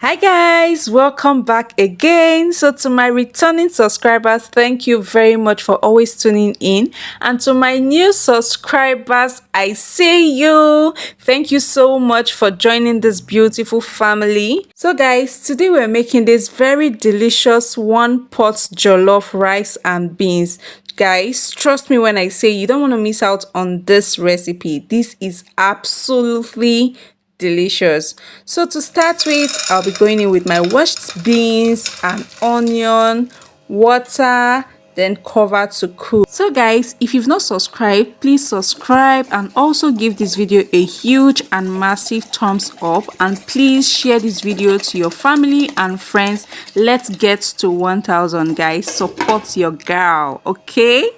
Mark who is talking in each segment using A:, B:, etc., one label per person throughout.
A: Hi guys, welcome back again. So to my returning subscribers, thank you very much for always tuning in, and to my new subscribers, I see you. Thank you so much for joining this beautiful family. So guys, today we're making this very delicious one pot jollof rice and beans. Guys, trust me when I say you don't want to miss out on this recipe. This is absolutely delicious. So to start with, I'll be going in with my washed beans and onion, water, then cover to cook. So guys, if you've not subscribed, please subscribe and also give this video a huge and massive thumbs up, and please share this video to your family and friends. Let's get to 1000 guys. Support your girl, okay?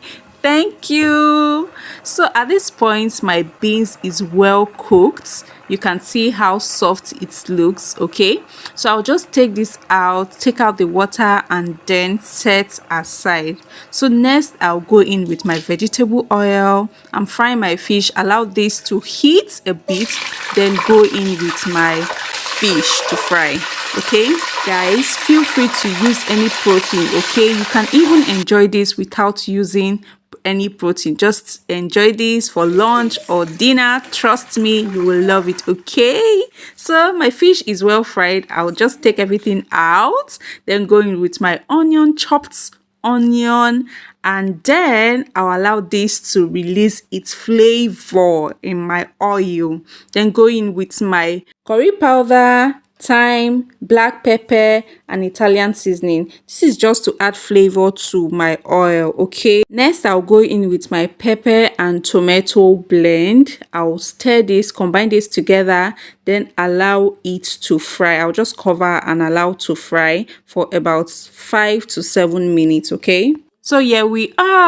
A: Thank you. So at this point, my beans is well cooked. You can see how soft it looks. Okay, so I'll just take this out, take out the water, and then set aside. So next I'll go in with my vegetable oil. I'm frying my fish. Allow this to heat a bit, then go in with my fish to fry. Okay guys, feel free to use any protein. Okay, you can even enjoy this without using any protein. Just enjoy this for lunch or dinner. Trust me, you will love it. Okay, so my fish is well fried. I'll just take everything out, then go in with my onion, chopped onion, and then I'll allow this to release its flavor in my oil. Then go in with my curry powder, thyme, black pepper, and Italian seasoning. This is just to add flavor to my oil. Okay, next I'll go in with my pepper and tomato blend. I'll stir this, combine this together, then allow it to fry. I'll just cover and allow to fry for about 5 to 7 minutes. Okay, so here we are.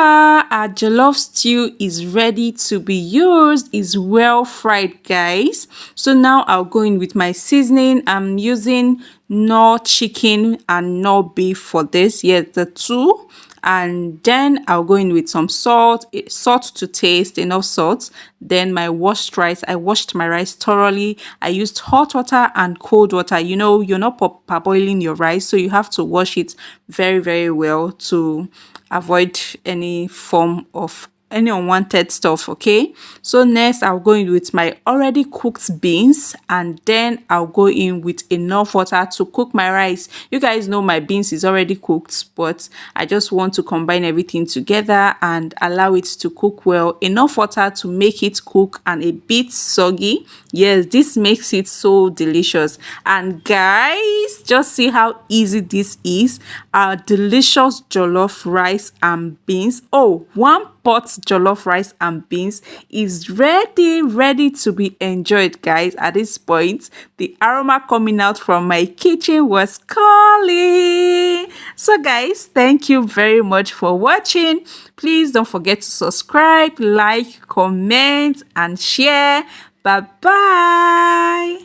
A: Our jollof stew is ready to be used. It's well fried, guys. So now I'll go in with my seasoning. I'm using no chicken and no beef for this. Yes, the two. And then I'll go in with some salt to taste, enough salt. Then my washed rice. I washed my rice thoroughly. I used hot water and cold water. You know, you're not parboiling your rice, so you have to wash it very, very well to avoid any form of any unwanted stuff. Okay, so next I'll go in with my already cooked beans, and then I'll go in with enough water to cook my rice. You guys know my beans is already cooked, but I just want to combine everything together and allow it to cook well. Enough water to make it cook and a bit soggy. Yes, this makes it so delicious. And guys, just see how easy this is. Our delicious jollof rice and beans. Oh, one pot jollof rice and beans is ready to be enjoyed, guys. At this point, the aroma coming out from my kitchen was calling. So guys, thank you very much for watching. Please don't forget to subscribe, like, comment, and share. Bye bye.